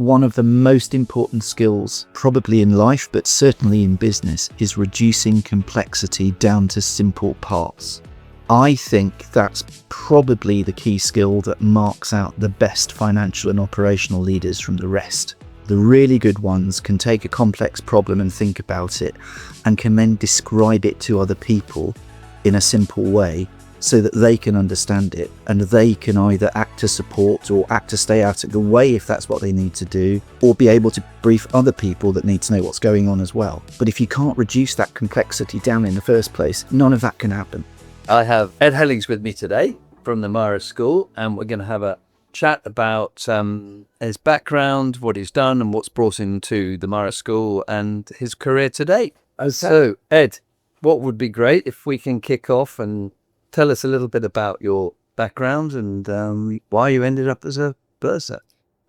One of the most important skills, probably in life, but certainly in business, is reducing complexity down to simple parts. I think that's probably the key skill that marks out the best financial and operational leaders from the rest. The really good ones can take a complex problem and think about it, and can then describe it to other people in a simple way so that they can understand it, and they can either act to support or act to stay out of the way if that's what they need to do, or be able to brief other people that need to know what's going on as well. But if you can't reduce that complexity down in the first place, none of that can happen. I have Ed Hellings with me today from the Marist School, and we're going to have a chat about his background, what he's done, and what's brought him to the Marist School and his career to date. Okay. So, Ed, what would be great if we can kick off and tell us a little bit about your background and why you ended up as a bursar.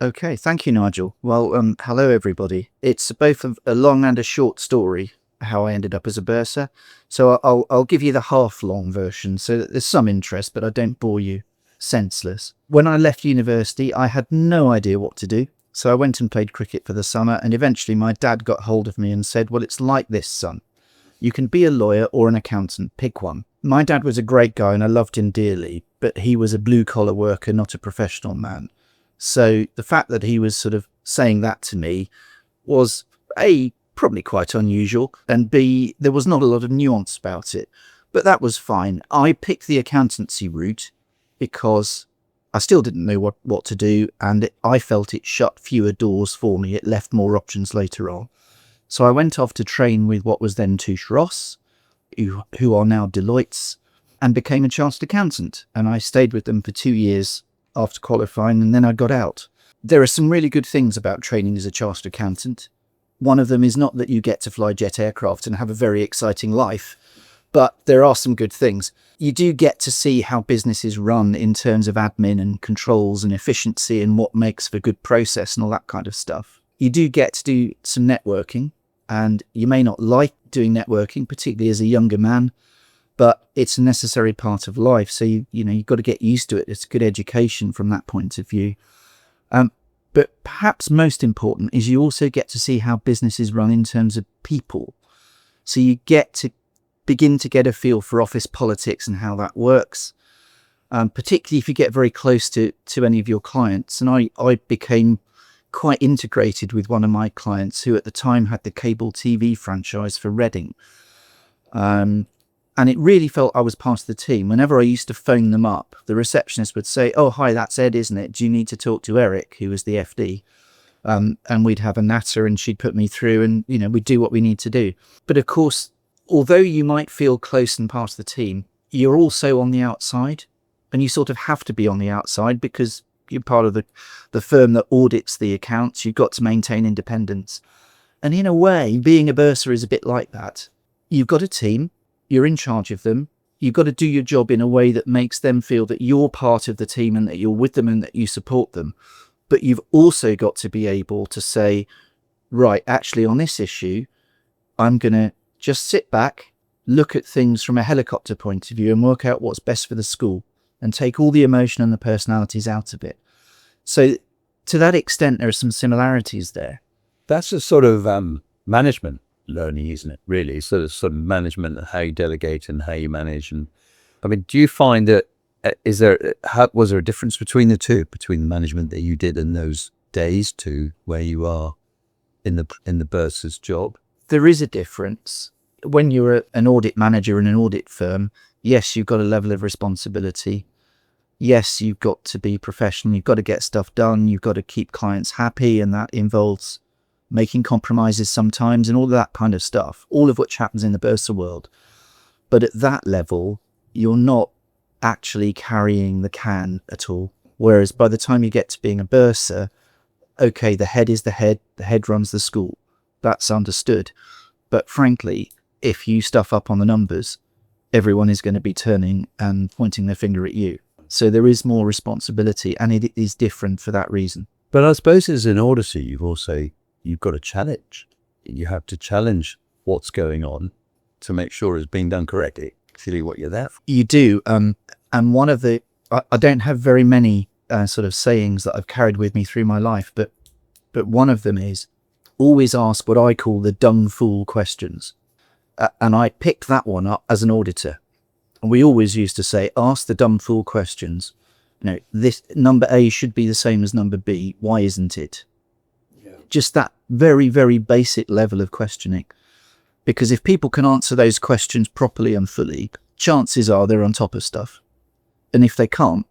Okay, thank you, Nigel. Well, hello, everybody. It's both a long and a short story, how I ended up as a bursar. So I'll give you the half-long version so that there's some interest, but I don't bore you senseless. When I left university, I had no idea what to do. So I went and played cricket for the summer, and eventually my dad got hold of me and said, well, it's like this, son. You can be a lawyer or an accountant, pick one. My dad was a great guy and I loved him dearly, but he was a blue-collar worker, not a professional man. So the fact that he was sort of saying that to me was A, probably quite unusual, and B, there was not a lot of nuance about it. But that was fine. I picked the accountancy route because I still didn't know what to do, and I felt it shut fewer doors for me. It left more options later on. So I went off to train with what was then Touche Ross, who are now Deloitte's, and became a chartered accountant. And I stayed with them for 2 years after qualifying, and then I got out. There are some really good things about training as a chartered accountant. One of them is not that you get to fly jet aircraft and have a very exciting life, but there are some good things. You do get to see how businesses run in terms of admin and controls and efficiency and what makes for good process and all that kind of stuff. You do get to do some networking, and you may not like doing networking, particularly as a younger man, but it's a necessary part of life. So you've got to get used to it. It's a good education from that point of view. But perhaps most important is you also get to see how businesses run in terms of people. So you get to begin to get a feel for office politics and how that works, particularly if you get very close to any of your clients. And I became quite integrated with one of my clients who at the time had the cable TV franchise for Reading. And it really felt I was part of the team. Whenever I used to phone them up, the receptionist would say, oh, hi, that's Ed, isn't it? Do you need to talk to Eric, who was the FD? And we'd have a natter and she'd put me through and, we'd do what we need to do. But of course, although you might feel close and part of the team, you're also on the outside, and you sort of have to be on the outside because you're part of the firm that audits the accounts. You've got to maintain independence. And in a way, being a bursar is a bit like that. You've got a team, you're in charge of them. You've got to do your job in a way that makes them feel that you're part of the team and that you're with them and that you support them. But you've also got to be able to say, right, actually on this issue, I'm going to just sit back, look at things from a helicopter point of view and work out what's best for the school and take all the emotion and the personalities out of it. So to that extent, there are some similarities there. That's a sort of management learning, isn't it? Really, sort of management and how you delegate and how you manage. And I mean, do you find that was there a difference between the two, between the management that you did in those days to where you are in the bursar's job? There is a difference. When you're an audit manager in an audit firm, yes, you've got a level of responsibility. Yes, you've got to be professional. You've got to get stuff done. You've got to keep clients happy, and that involves making compromises sometimes and all of that kind of stuff, all of which happens in the bursar world. But at that level, you're not actually carrying the can at all. Whereas by the time you get to being a bursar, okay, the head is the head runs the school. That's understood. But frankly, if you stuff up on the numbers, everyone is going to be turning and pointing their finger at you. So there is more responsibility, and it is different for that reason. But I suppose as an auditor, you've got a challenge. You have to challenge what's going on to make sure it's being done correctly. Clearly what you're there for. You do. And one of I don't have very many sort of sayings that I've carried with me through my life, but but one of them is always ask what I call the dumb fool questions. And I picked that one up as an auditor. And we always used to say, ask the dumb fool questions. This number A should be the same as number B. Why isn't it? Yeah. Just that very, very basic level of questioning. Because if people can answer those questions properly and fully, chances are they're on top of stuff. And if they can't,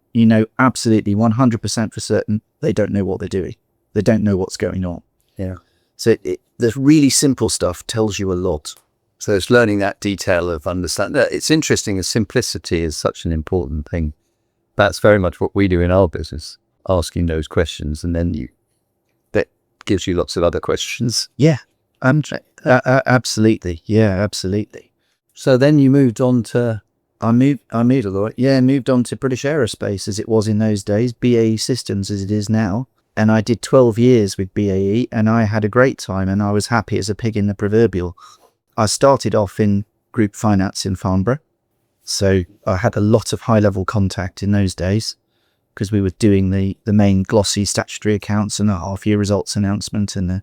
absolutely 100% for certain, they don't know what they're doing. They don't know what's going on. Yeah. So the really simple stuff tells you a lot. So it's learning that detail of understanding. It's interesting as simplicity is such an important thing. That's very much what we do in our business, asking those questions, and then that gives you lots of other questions. Yeah, absolutely. Yeah, absolutely. So then you moved on to... I moved on to British Aerospace as it was in those days, BAE Systems as it is now. And I did 12 years with BAE, and I had a great time, and I was happy as a pig in the proverbial. I started off in group finance in Farnborough. So I had a lot of high-level contact in those days because we were doing the main glossy statutory accounts and the half-year results announcement and the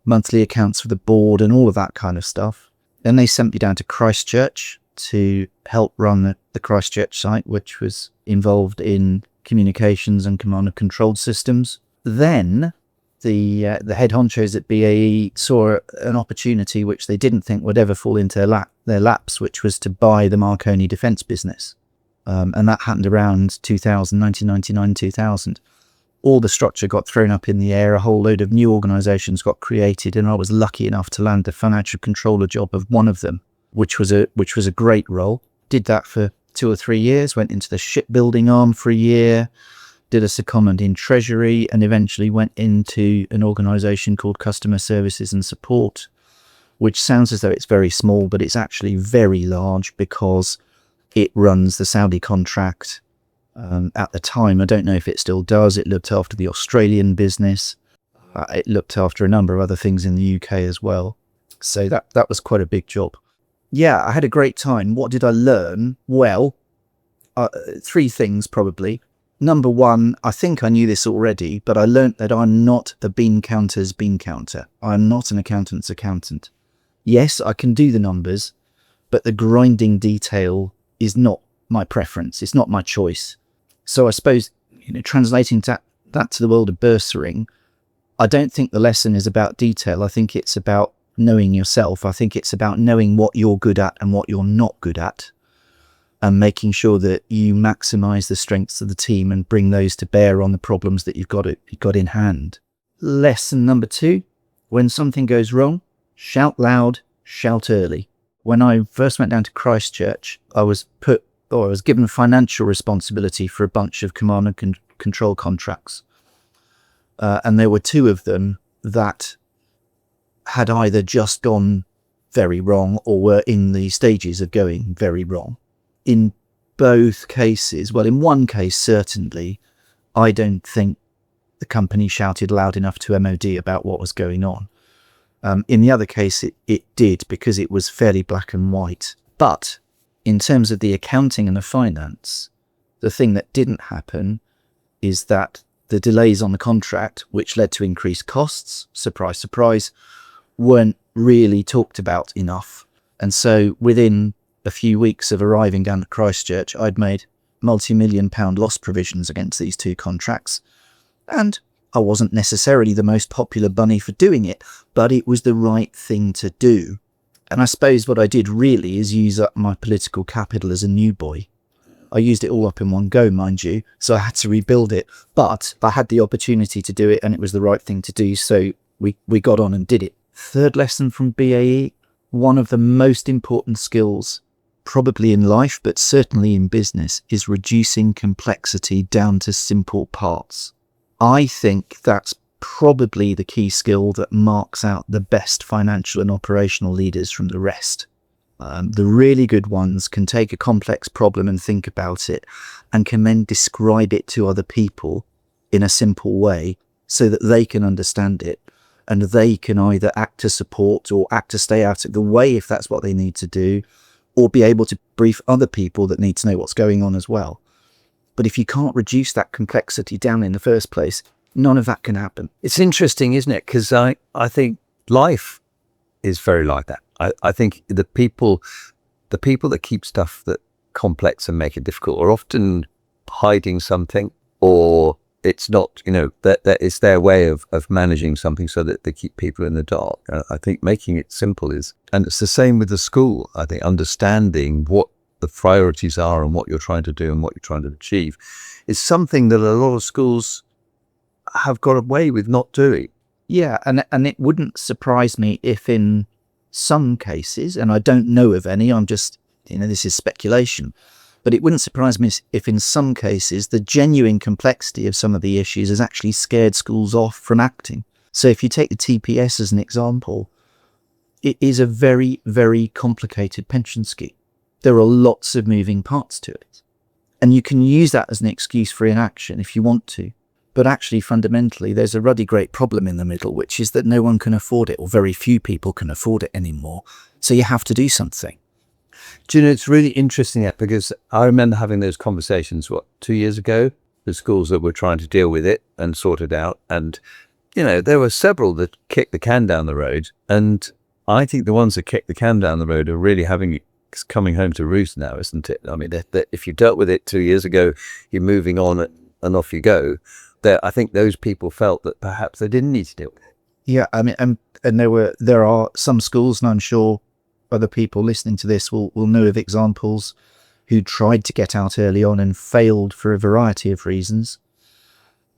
monthly accounts for the board and all of that kind of stuff. Then they sent me down to Christchurch to help run the Christchurch site, which was involved in communications and command and control systems. Then the head honchos at BAE saw an opportunity which they didn't think would ever fall into their laps, which was to buy the Marconi defence business. And that happened around 1999, 2000. All the structure got thrown up in the air, a whole load of new organisations got created, and I was lucky enough to land the financial controller job of one of them, which was a great role. Did that for 2 or 3 years, went into the shipbuilding arm for a year, did a secondment in Treasury, and eventually went into an organisation called Customer Services and Support, which sounds as though it's very small, but it's actually very large because it runs the Saudi contract. At the time, I don't know if it still does, it looked after the Australian business. It looked after a number of other things in the UK as well. So that was quite a big job. Yeah, I had a great time. What did I learn? Well, 3 things probably. Number 1, I think I knew this already, but I learnt that I'm not the bean counter's bean counter. I'm not an accountant's accountant. Yes, I can do the numbers, but the grinding detail is not my preference. It's not my choice. So I suppose, translating that to the world of bursaring, I don't think the lesson is about detail. I think it's about knowing yourself. I think it's about knowing what you're good at and what you're not good at, and making sure that you maximize the strengths of the team and bring those to bear on the problems that you've got in hand. Lesson number 2, when something goes wrong, shout loud, shout early. When I first went down to Christchurch, I was given financial responsibility for a bunch of command and control contracts. And there were 2 of them that had either just gone very wrong or were in the stages of going very wrong. In both cases, well, in one case, certainly, I don't think the company shouted loud enough to MOD about what was going on. In the other case, it did, because it was fairly black and white. But in terms of the accounting and the finance, the thing that didn't happen is that the delays on the contract, which led to increased costs, surprise, surprise, weren't really talked about enough. And so within a few weeks of arriving down to Christchurch, I'd made multi-million-pound loss provisions against these 2 contracts. And I wasn't necessarily the most popular bunny for doing it, but it was the right thing to do. And I suppose what I did really is use up my political capital as a new boy. I used it all up in one go, mind you, so I had to rebuild it. But I had the opportunity to do it, and it was the right thing to do, so we got on and did it. 3rd lesson from BAE, one of the most important skills, probably in life, but certainly in business, is reducing complexity down to simple parts. I think that's probably the key skill that marks out the best financial and operational leaders from the rest. The really good ones can take a complex problem and think about it, and can then describe it to other people in a simple way so that they can understand it, and they can either act to support or act to stay out of the way if that's what they need to do, or be able to brief other people that need to know what's going on as well. But if you can't reduce that complexity down in the first place, None of that can happen. It's interesting, isn't it? Because I think life is very like that. I think the people that keep stuff that complex and make it difficult are often hiding something, or it's not, that it's their way of managing something so that they keep people in the dark. I think making it simple and it's the same with the school. I think understanding what the priorities are and what you're trying to do and what you're trying to achieve is something that a lot of schools have got away with not doing. Yeah, and it wouldn't surprise me if in some cases, and I don't know of any, I'm just, this is speculation, but it wouldn't surprise me if in some cases the genuine complexity of some of the issues has actually scared schools off from acting. So if you take the TPS as an example, it is a very, very complicated pension scheme. There are lots of moving parts to it. And you can use that as an excuse for inaction if you want to. But actually, fundamentally, there's a ruddy great problem in the middle, which is that no one can afford it, or very few people can afford it anymore. So you have to do something. Do you know, it's really interesting that, because I remember having those conversations, 2 years ago, with schools that were trying to deal with it and sort it out. And, there were several that kicked the can down the road. And I think the ones that kicked the can down the road are really it's coming home to roost now, isn't it? I mean, if you dealt with it 2 years ago, you're moving on and off you go. I think those people felt that perhaps they didn't need to deal with it. Yeah, I mean, and there are some schools, and I'm sure other people listening to this will know of examples who tried to get out early on and failed for a variety of reasons.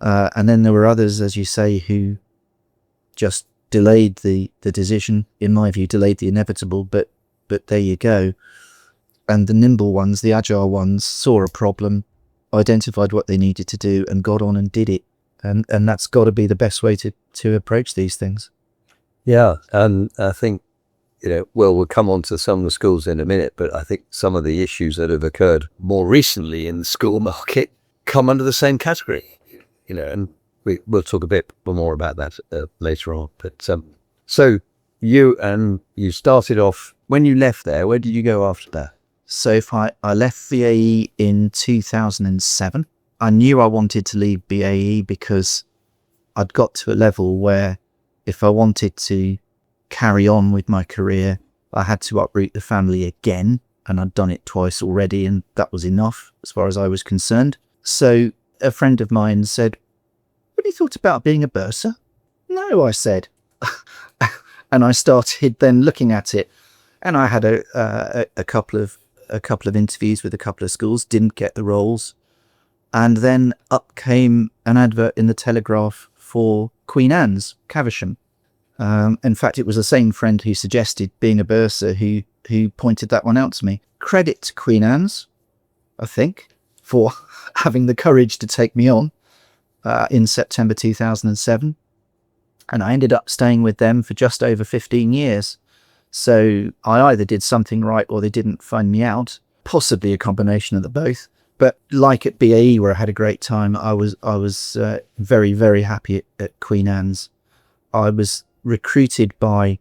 And then there were others, as you say, who just delayed the decision, in my view, delayed the inevitable, but there you go. And the nimble ones, the agile ones, saw a problem, identified what they needed to do, and got on and did it. And that's got to be the best way to approach these things. Yeah, and I think, we'll come on to some of the schools in a minute, but I think some of the issues that have occurred more recently in the school market come under the same category, and we'll talk a bit more about that later on. But so you started off, when you left there, where did you go after that? So if I left BAE in 2007, I knew I wanted to leave BAE because I'd got to a level where if I wanted to carry on with my career, I had to uproot the family again, and I'd done it twice already, and that was enough as far as I was concerned. So a friend of mine said, "Have you thought about being a bursar?" "No," I said. And I started then looking at it, and I had a couple of interviews with a couple of schools, didn't get the roles. And then up came an advert in the Telegraph for Queen Anne's, Caversham. In fact, it was the same friend who suggested being a bursar who pointed that one out to me. Credit to Queen Anne's, I think, for having the courage to take me on in September 2007. And I ended up staying with them for just over 15 years. So I either did something right or they didn't find me out, possibly a combination of the both. But like at BAE, where I had a great time, I was very, very happy at Queen Anne's. I was recruited by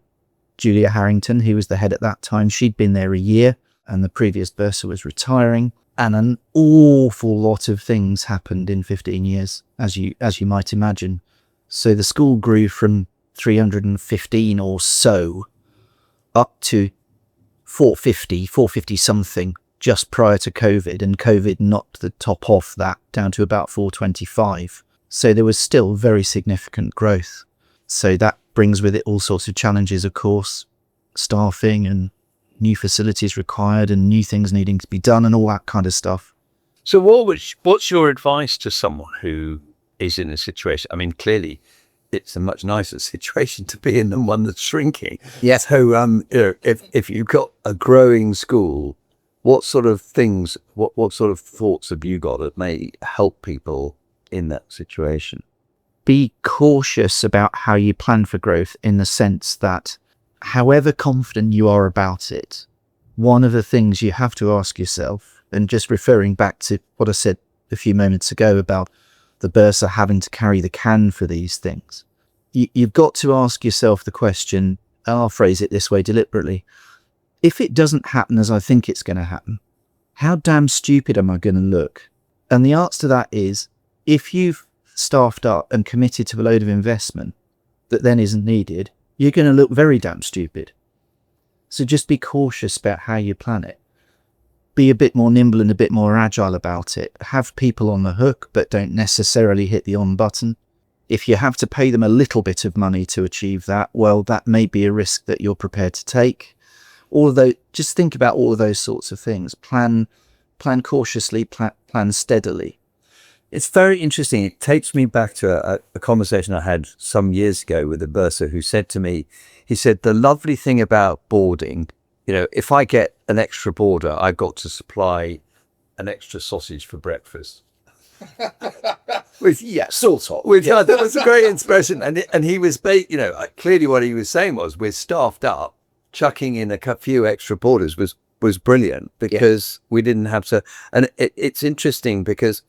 Julia Harrington, who was the head at that time. She'd been there a year, and the previous bursar was retiring. And an awful lot of things happened in 15 years, as you might imagine. So the school grew from 315 or so up to 450 something just prior to COVID, and COVID knocked the top off that down to about 425. So there was still very significant growth. So that brings with it all sorts of challenges, of course, staffing and new facilities required and new things needing to be done and all that kind of stuff. So what's your advice to someone who is in a situation? I mean, clearly it's a much nicer situation to be in than one that's shrinking. Yes. So if you've got a growing school, what sort of things, what sort of thoughts have you got that may help people in that situation? Be cautious about how you plan for growth, in the sense that however confident you are about it, one of the things you have to ask yourself, and just referring back to what I said a few moments ago about the bursar having to carry the can for these things, you've got to ask yourself the question, and I'll phrase it this way deliberately: if it doesn't happen as I think it's going to happen, how damn stupid am I going to look? And the answer to that is, if you've staffed up and committed to a load of investment that then isn't needed, you're going to look very damn stupid. So just be cautious about how you plan it. Be a bit more nimble and a bit more agile about it. Have people on the hook, but don't necessarily hit the on button. If you have to pay them a little bit of money to achieve that, well, that may be a risk that you're prepared to take. Although, just think about all of those sorts of things. Plan cautiously, plan steadily. It's very interesting. It takes me back to a conversation I had some years ago with a bursar who said to me, he said, the lovely thing about boarding, if I get an extra boarder, I've got to supply an extra sausage for breakfast. Sort of. That was a great expression. And he was, clearly what he was saying was, we're staffed up. Chucking in a few extra boarders was brilliant because we didn't have to. And it's interesting because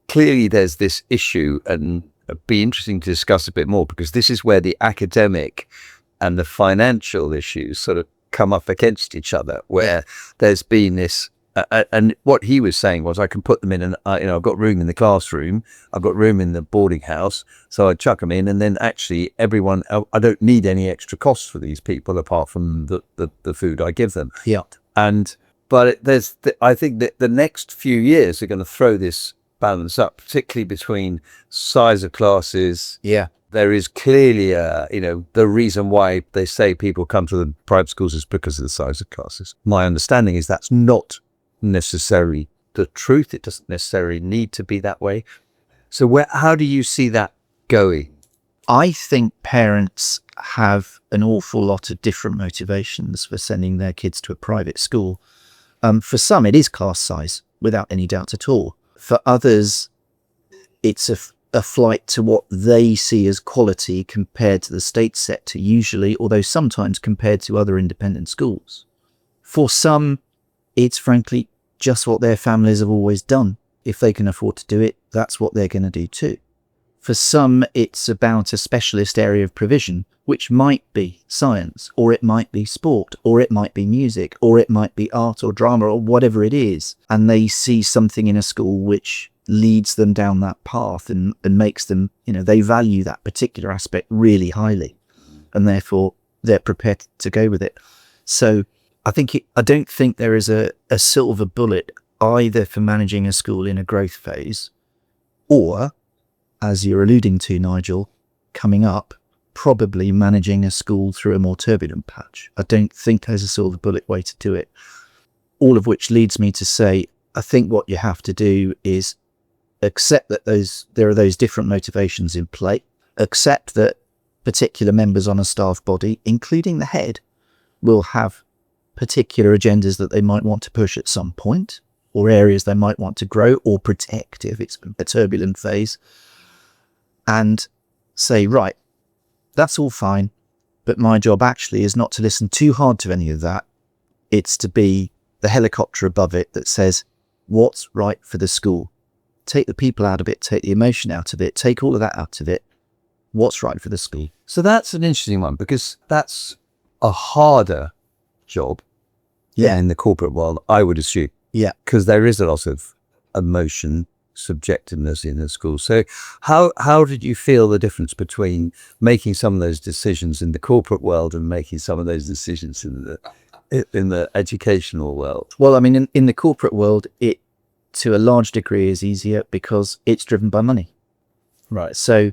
clearly there's this issue, and it'd be interesting to discuss a bit more, because this is where the academic and the financial issues sort of come up against each other, where there's been this. And what he was saying was, I can put them in, I've got room in the classroom, I've got room in the boarding house, so I chuck them in, and then actually everyone, I don't need any extra costs for these people apart from the food I give them. Yeah. But I think that the next few years are going to throw this balance up, particularly between size of classes. Yeah. There is clearly the reason why they say people come to the private schools is because of the size of classes. My understanding is that's not necessarily the truth. It doesn't necessarily need to be that way. So how do you see that going? I think parents have an awful lot of different motivations for sending their kids to a private school. For some, it is class size, without any doubt at all. For others, it's a flight to what they see as quality compared to the state sector, usually, although sometimes compared to other independent schools. For some, it's frankly just what their families have always done. If they can afford to do it, that's what they're going to do too. For some, it's about a specialist area of provision, which might be science, or it might be sport, or it might be music, or it might be art or drama, or whatever it is. And they see something in a school which leads them down that path and makes them, they value that particular aspect really highly. And therefore, they're prepared to go with it. So I don't think there is a silver bullet either for managing a school in a growth phase, or, as you're alluding to, Nigel, coming up, probably managing a school through a more turbulent patch. I don't think there's a silver bullet way to do it. All of which leads me to say, I think what you have to do is accept that there are those different motivations in play, accept that particular members on a staff body, including the head, will have particular agendas that they might want to push at some point, or areas they might want to grow or protect if it's a turbulent phase, and say, right, that's all fine, but my job actually is not to listen too hard to any of that. It's to be the helicopter above it that says, what's right for the school? Take the people out of it, take the emotion out of it, take all of that out of it. What's right for the school? So that's an interesting one, because that's a harder job in the corporate world, I would assume. Yeah. Because there is a lot of emotion, subjectiveness in the school. So how did you feel the difference between making some of those decisions in the corporate world and making some of those decisions in the educational world? Well, I mean, in the corporate world, it to a large degree is easier because it's driven by money. Right. So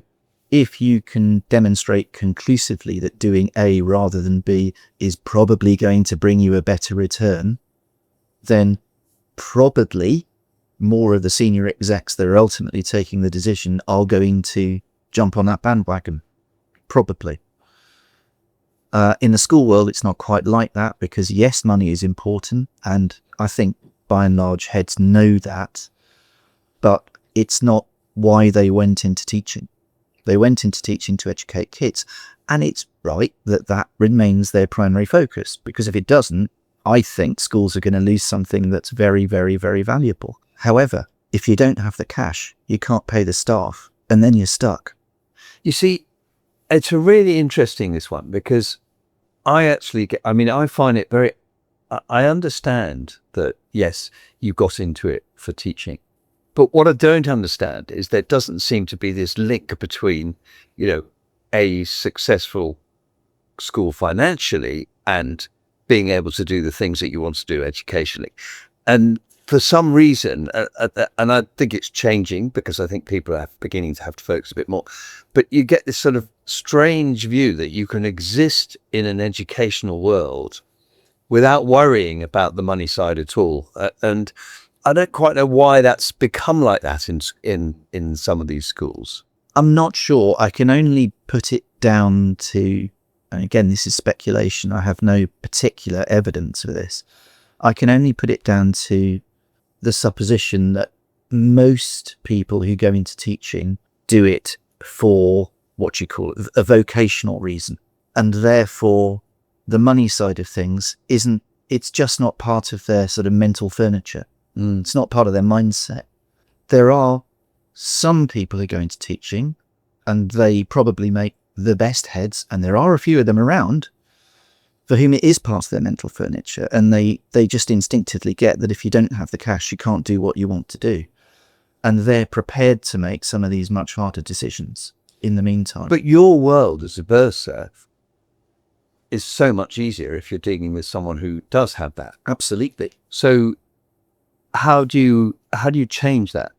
if you can demonstrate conclusively that doing A rather than B is probably going to bring you a better return, then probably more of the senior execs that are ultimately taking the decision are going to jump on that bandwagon. Probably. In the school world, it's not quite like that, because yes, money is important, and I think by and large heads know that, but it's not why they went into teaching. They went into teaching to educate kids, and it's right that that remains their primary focus, because if it doesn't, I think schools are going to lose something that's very, very, very valuable. However, if you don't have the cash, you can't pay the staff, and then you're stuck. You see, it's a really interesting, this one, because I find it I understand that, yes, you got into it for teaching, But what I don't understand is there doesn't seem to be this link between, a successful school financially and being able to do the things that you want to do educationally. And for some reason, and I think it's changing because I think people are beginning to have to focus a bit more, but you get this sort of strange view that you can exist in an educational world without worrying about the money side at all. And I don't quite know why that's become like that in some of these schools. I'm not sure. I can only put it down to, and again, this is speculation. I have no particular evidence for this. I can only put it down to the supposition that most people who go into teaching do it for what you call a vocational reason. And therefore, the money side of things it's just not part of their sort of mental furniture. It's not part of their mindset. There are some people who go into teaching and they probably make the best heads, and there are a few of them around for whom it is part of their mental furniture, and they just instinctively get that if you don't have the cash, you can't do what you want to do. And they're prepared to make some of these much harder decisions in the meantime. But your world as a bursar is so much easier if you're dealing with someone who does have that. Absolutely. So how do you change that?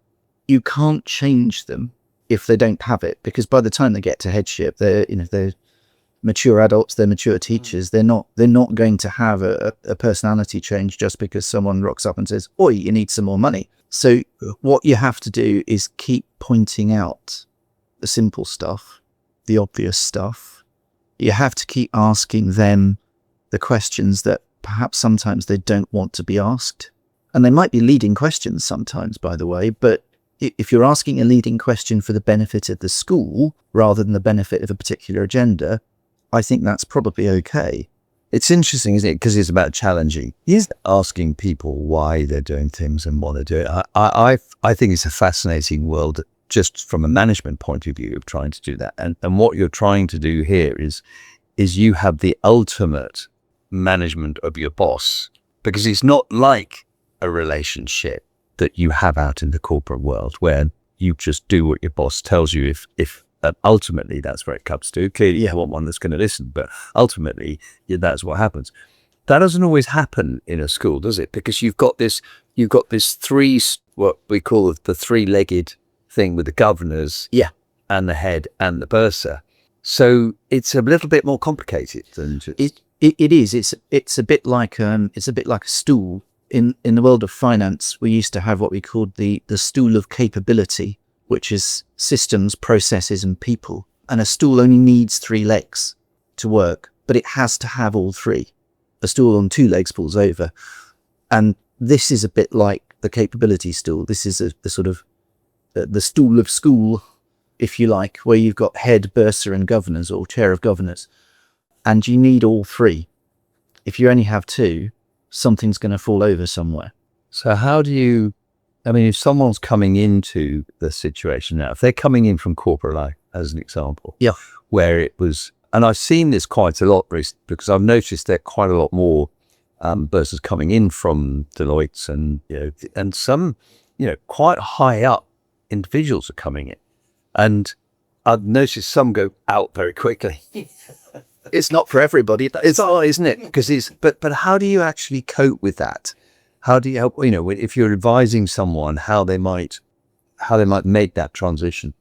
You can't change them if they don't have it, because by the time they get to headship, they're mature adults, they're mature teachers. They're not going to have a personality change just because someone rocks up and says, "Oi, you need some more money." So what you have to do is keep pointing out the simple stuff, the obvious stuff. You have to keep asking them the questions that perhaps sometimes they don't want to be asked. And they might be leading questions sometimes, by the way, but if you're asking a leading question for the benefit of the school rather than the benefit of a particular agenda, I think that's probably okay. It's interesting, isn't it? Because it's about challenging. He's asking people why they're doing things and what they're doing. I think it's a fascinating world just from a management point of view of trying to do that. And what you're trying to do here is you have the ultimate management of your boss, because it's not like a relationship that you have out in the corporate world where you just do what your boss tells you if ultimately that's where it comes to. Clearly you want one that's going to listen, but ultimately that's what happens. That doesn't always happen in a school, does it? Because you've got this what we call the three-legged thing with the governors and the head and the bursar. So it's a little bit more complicated than just... It is. It's a bit like a stool. In the world of finance, we used to have what we called the stool of capability, which is systems, processes, and people. And a stool only needs 3 legs to work, but it has to have all 3. A stool on 2 legs falls over. And this is a bit like the capability stool. This is the sort of the stool of school, if you like, where you've got head, bursar, and governors, or chair of governors. And you need all 3. If you only have 2, something's going to fall over somewhere. So how do you, if someone's coming into the situation now, if they're coming in from corporate life, as an example, where it was, and I've seen this quite a lot, Bruce, because I've noticed there are quite a lot more bursars coming in from Deloitte and some, quite high up individuals are coming in. And I've noticed some go out very quickly. It's not for everybody. It's not, isn't it? Because but how do you actually cope with that? How do you help, if you're advising someone how they might make that transition?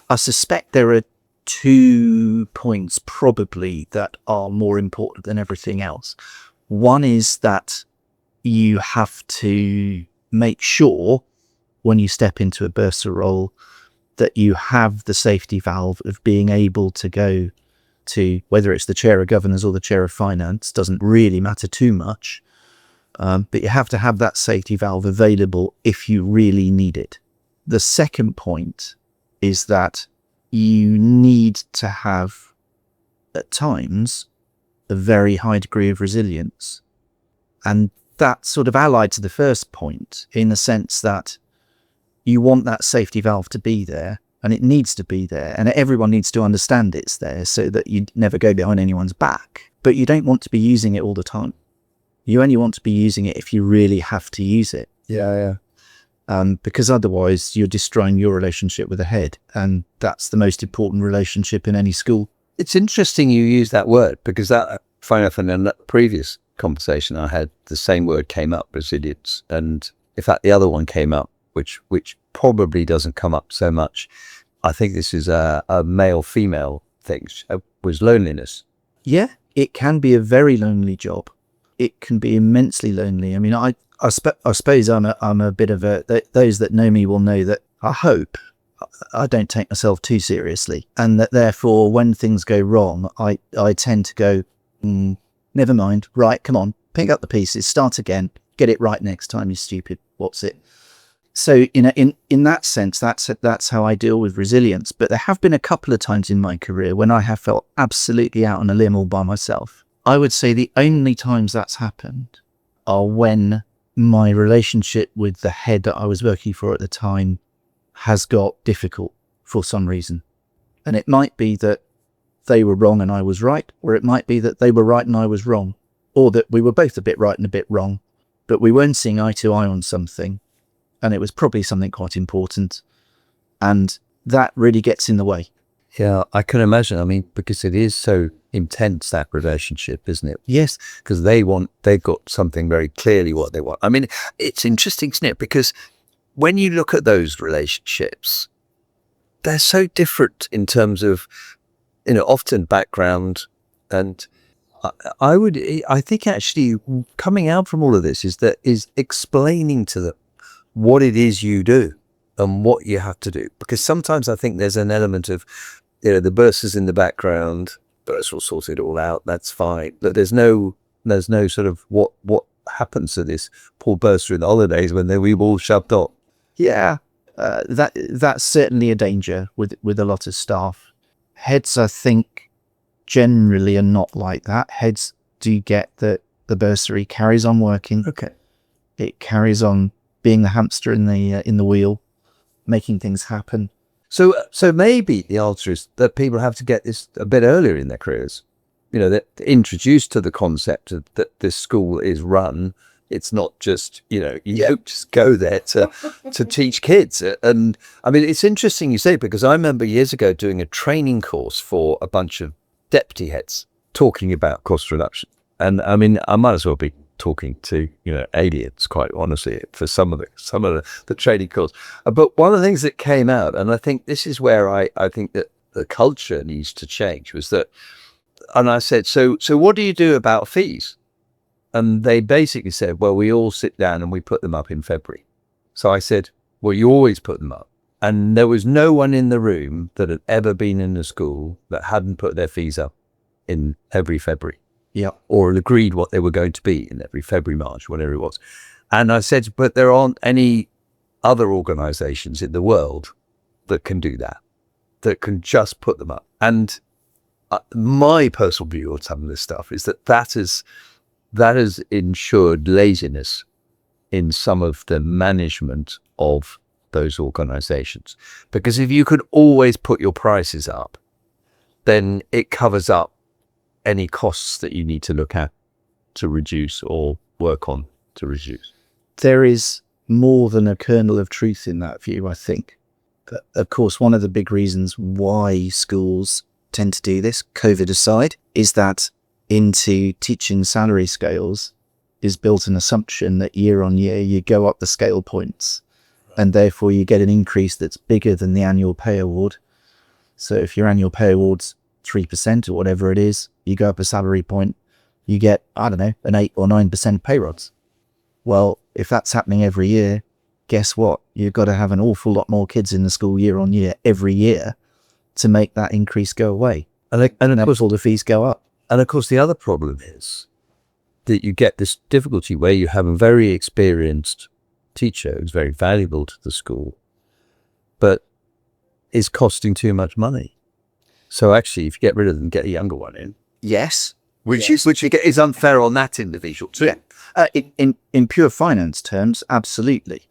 I suspect there are 2 points probably that are more important than everything else. One is that you have to make sure when you step into a bursar role that you have the safety valve of being able to go to, whether it's the chair of governors or the chair of finance, doesn't really matter too much. But you have to have that safety valve available if you really need it. The second point is that you need to have, at times, a very high degree of resilience. And that's sort of allied to the first point in the sense that you want that safety valve to be there, and it needs to be there, and everyone needs to understand it's there so that you never go behind anyone's back. But you don't want to be using it all the time. You only want to be using it if you really have to use it. Yeah. because otherwise you're destroying your relationship with the head, and that's the most important relationship in any school. It's interesting you use that word, because that, funny enough, in a previous conversation I had, the same word came up, resilience. And in fact, the other one came up, which probably doesn't come up so much. I think this is a male-female thing, was loneliness. Yeah, it can be a very lonely job. It can be immensely lonely. I mean, I suppose I'm a bit of those that know me will know that I hope I don't take myself too seriously, and that therefore when things go wrong, I tend to go, never mind, right, come on, pick up the pieces, start again, get it right next time, you stupid, what's it? So, in that sense, that's how I deal with resilience. But there have been a couple of times in my career when I have felt absolutely out on a limb all by myself. I would say the only times that's happened are when my relationship with the head that I was working for at the time has got difficult for some reason. And it might be that they were wrong and I was right, or it might be that they were right and I was wrong, or that we were both a bit right and a bit wrong, but we weren't seeing eye to eye on something. And it was probably something quite important. And that really gets in the way. Yeah, I can imagine. I mean, because it is so intense, that relationship, isn't it? Yes. Because they've got something very clearly what they want. I mean, it's interesting, isn't it? Because when you look at those relationships, they're so different in terms of, often background. And I think actually coming out from all of this is explaining to them what it is you do and what you have to do. Because sometimes I think there's an element of, the bursar's in the background, bursar will sort it all out, that's fine. But there's no sort of what happens to this poor bursar in the holidays when we all shoved off. Yeah, that's certainly a danger with a lot of staff. Heads, I think, generally are not like that. Heads do get that the bursary carries on working. Okay. It carries on being the hamster in the wheel, making things happen. So maybe the answer is that people have to get this a bit earlier in their careers. They're introduced to the concept of that this school is run. It's not just, you don't just go there to teach kids. And I mean, it's interesting you say, because I remember years ago doing a training course for a bunch of deputy heads talking about cost reduction. And I mean, I might as well be talking to aliens, quite honestly, for some of the training course. But one of the things that came out, and I think this is where I think that the culture needs to change, was that, and I said, so what do you do about fees? And they basically said, well, we all sit down and we put them up in February. So I said, well, you always put them up. And there was no one in the room that had ever been in the school that hadn't put their fees up in every February. Yeah. Or agreed what they were going to be in every February, March, whatever it was. And I said, but there aren't any other organizations in the world that can do that can just put them up. And my personal view on some of this stuff is that has ensured laziness in some of the management of those organizations. Because if you could always put your prices up, then it covers up any costs that you need to look at to reduce or work on to reduce. There is more than a kernel of truth in that view, I think. But of course, one of the big reasons why schools tend to do this, COVID aside, is that into teaching salary scales is built an assumption that year on year you go up the scale points, and therefore you get an increase that's bigger than the annual pay award. So if your annual pay award's 3% or whatever it is, you go up a salary point, you get, I don't know, an 8 or 9% pay rise. Well, if that's happening every year, guess what? You've got to have an awful lot more kids in the school year on year, every year, to make that increase go away. And of course, all the fees go up. And of course, the other problem is that you get this difficulty where you have a very experienced teacher who's very valuable to the school, but is costing too much money. So actually, if you get rid of them, get a younger one in. Yes. Which is unfair on that individual too. In pure finance terms, absolutely.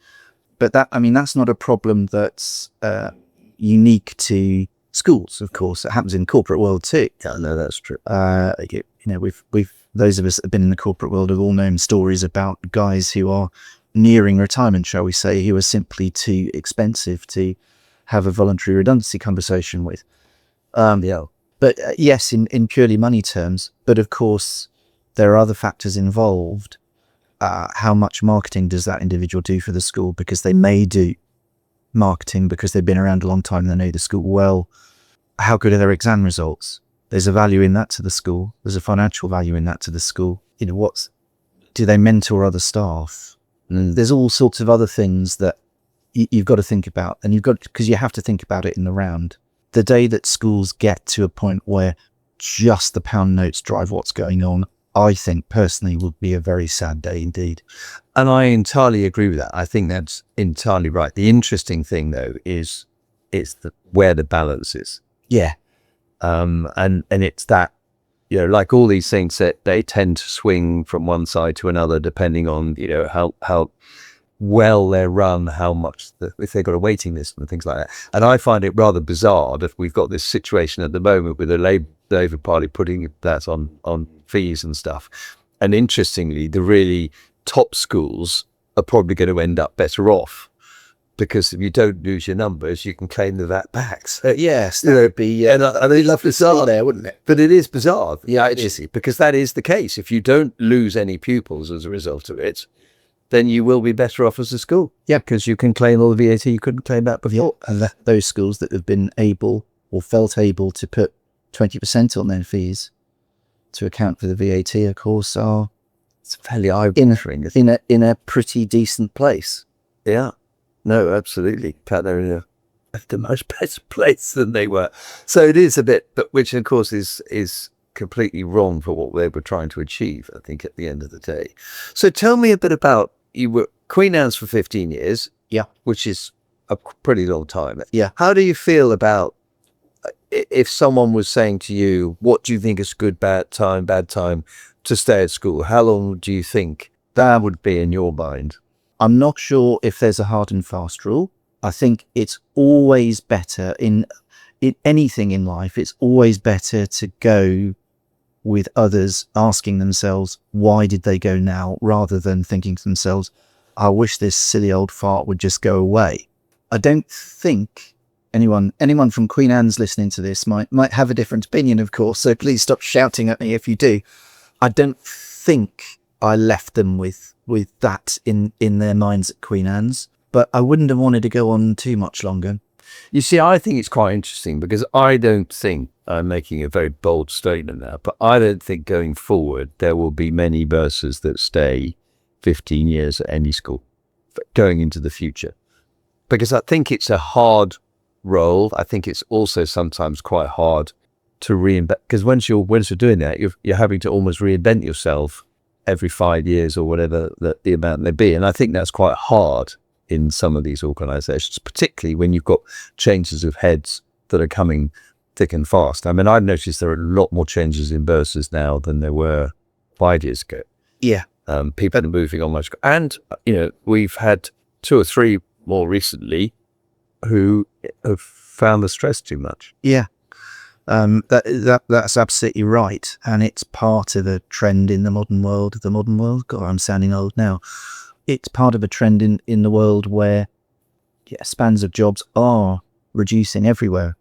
But that's not a problem that's unique to schools, of course. It happens in corporate world too. Yeah, no, that's true. We've those of us that have been in the corporate world have all known stories about guys who are nearing retirement, shall we say, who are simply too expensive to have a voluntary redundancy conversation with. Yeah. But yes, in purely money terms, but of course, there are other factors involved. How much marketing does that individual do for the school? Because they may do marketing because they've been around a long time and they know the school well. How good are their exam results? There's a value in that to the school. There's a financial value in that to the school. You know, do they mentor other staff? There's all sorts of other things that you've got to think about, and because you have to think about it in the round. The day that schools get to a point where just the pound notes drive what's going on, I think personally will be a very sad day indeed. And I entirely agree with that. I think that's entirely right. The interesting thing, though, is where the balance is. Yeah. And it's that, you know, like all these things, that they tend to swing from one side to another depending on, you know, how well they're run, how much, if they've got a waiting list and things like that. And I find it rather bizarre that we've got this situation at the moment with the Labour Party putting that on fees and stuff. And interestingly, the really top schools are probably going to end up better off, because if you don't lose your numbers, you can claim the VAT back. So, yes, that would be, and I love bizarre there, wouldn't it? But it is bizarre. Yeah, it is, because that is the case. If you don't lose any pupils as a result of it, then you will be better off as a school. Yeah, because you can claim all the VAT you couldn't claim that before. Yeah. And those schools that have been able or felt able to put 20% on their fees to account for the VAT, of course, are fairly eye-watering in a pretty decent place. Yeah. No, absolutely. They're in a much better place than they were. So it is a bit, but which of course is completely wrong for what they were trying to achieve, I think, at the end of the day. So tell me a bit about, you were Queen Anne's for 15 years. Yeah. Which is a pretty long time. Yeah. How do you feel about, if someone was saying to you, what do you think is good, bad time to stay at school? How long do you think that would be in your mind? I'm not sure if there's a hard and fast rule. I think it's always better in anything in life. It's always better to go with others asking themselves, why did they go now? Rather than thinking to themselves, I wish this silly old fart would just go away. I don't think anyone from Queen Anne's listening to this might have a different opinion, of course. So please stop shouting at me if you do. I don't think I left them with that in their minds at Queen Anne's, but I wouldn't have wanted to go on too much longer. You see, I think it's quite interesting, because I don't think, I'm making a very bold statement now, but I don't think going forward there will be many bursars that stay 15 years at any school going into the future, because I think it's a hard role. I think it's also sometimes quite hard to reinvent, because once you're doing that, you're having to almost reinvent yourself every 5 years or whatever the amount may be. And I think that's quite hard in some of these organizations, particularly when you've got changes of heads that are coming thick and fast. I mean, I've noticed there are a lot more changes in bursars now than there were 5 years ago. Yeah. People are moving on much. And, you know, we've had 2 or 3 more recently who have found the stress too much. Yeah. That's absolutely right. And it's part of a trend in the modern world. God, I'm sounding old now. It's part of a trend in the world where spans of jobs are reducing everywhere.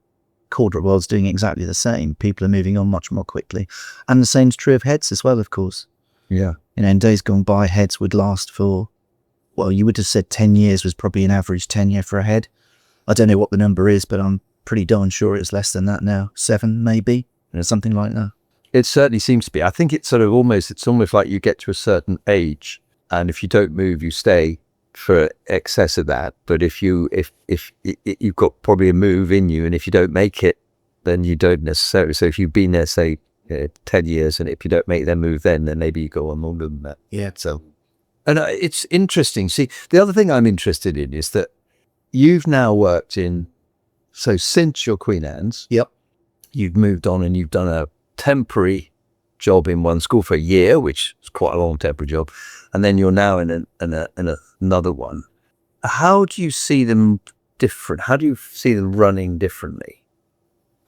Corporate world's doing exactly the same. People are moving on much more quickly. And the same's true of heads as well, of course. Yeah. You know, in days gone by, heads would last for, well, you would have said 10 years was probably an average tenure for a head. I don't know what the number is, but I'm pretty darn sure it's less than that now. 7, maybe, something like that. It certainly seems to be. I think it's almost like you get to a certain age, and if you don't move, you stay for excess of that. But if you've got probably a move in you, and if you don't make it, then you don't necessarily. So if you've been there, say, 10 years, and if you don't make their move then maybe you go on longer than that. Yeah. So, and it's interesting. See, the other thing I'm interested in is that you've now worked in, so since your Queen Anne's, yep, you've moved on and you've done a temporary job in one school for a year, which is quite a long temporary job, and then you're now in another one. How do you see them different? How do you see them running differently?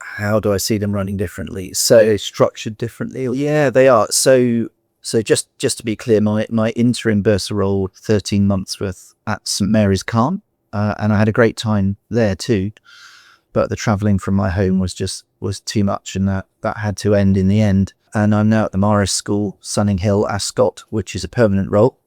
How do I see them running differently? So they're structured differently? Yeah, they are. So So just to be clear, my interim bursar role, 13 months worth at St Mary's Calne, and I had a great time there too. But the travelling from my home was too much, and that had to end in the end. And I'm now at the Marist School, Sunning Hill, Ascot, which is a permanent role.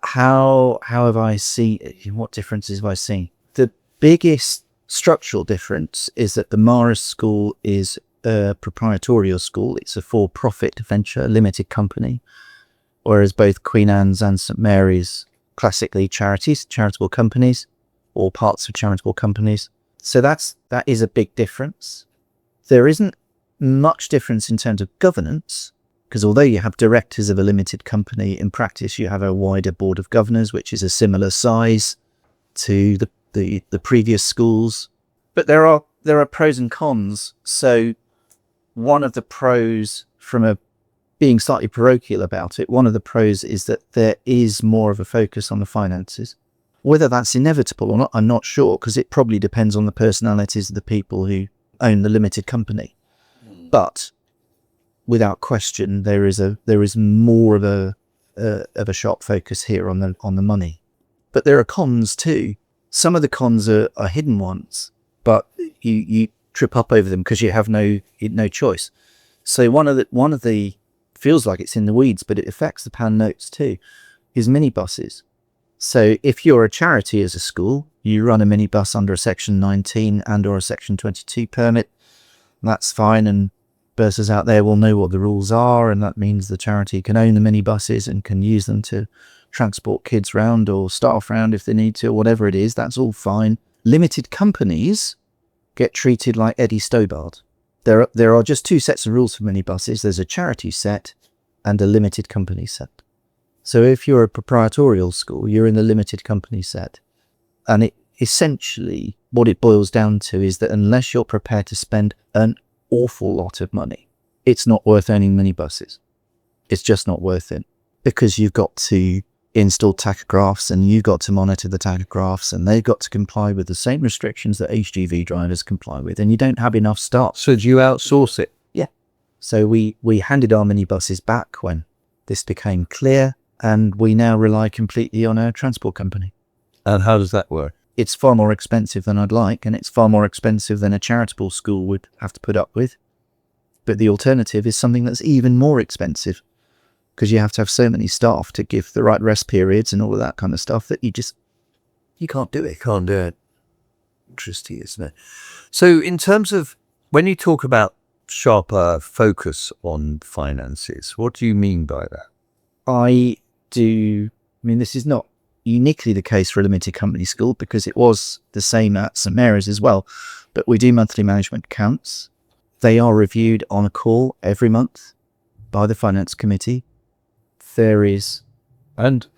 How have I seen, what differences have I seen? The biggest structural difference is that the Marist School is a proprietary school. It's a for-profit venture, limited company, whereas both Queen Anne's and St Mary's, classically charitable companies, or parts of charitable companies. So that is a big difference. There isn't much difference in terms of governance, because although you have directors of a limited company, in practice you have a wider board of governors, which is a similar size to the previous schools. But there are pros and cons. So one of the pros, from being slightly parochial about it, one of the pros is that there is more of a focus on the finances. Whether that's inevitable or not, I'm not sure, because it probably depends on the personalities of the people who own the limited company. But without question, there is more of a sharp focus here on the money. But there are cons too. Some of the cons are hidden ones, but you trip up over them because you have no choice. So one of the feels like it's in the weeds, but it affects the pound notes too, is minibuses. So if you're a charity as a school, you run a minibus under a Section 19 and or a Section 22 permit, that's fine, and bursars out there will know what the rules are, and that means the charity can own the minibuses and can use them to transport kids round or staff round if they need to, or whatever it is. That's all fine. Limited companies get treated like Eddie Stobart. There are just two sets of rules for minibuses. There's a charity set and a limited company set. So if you're a proprietary school, you're in the limited company set. And it essentially, what it boils down to is that unless you're prepared to spend an awful lot of money, it's not worth owning minibuses. It's just not worth it, because you've got to install tachographs and you've got to monitor the tachographs, and they've got to comply with the same restrictions that HGV drivers comply with, and you don't have enough staff. So do you outsource it? Yeah. So we handed our minibuses back when this became clear, and we now rely completely on a transport company. And how does that work? It's far more expensive than I'd like, and it's far more expensive than a charitable school would have to put up with. But the alternative is something that's even more expensive, because you have to have so many staff to give the right rest periods and all of that kind of stuff that you can't do it. Can't do it. Interesting, isn't it? So in terms of, when you talk about sharper focus on finances, what do you mean by that? This is not uniquely the case for a limited company school, because it was the same at St Mary's as well. But we do monthly management accounts. They are reviewed on a call every month by the finance committee. There is, And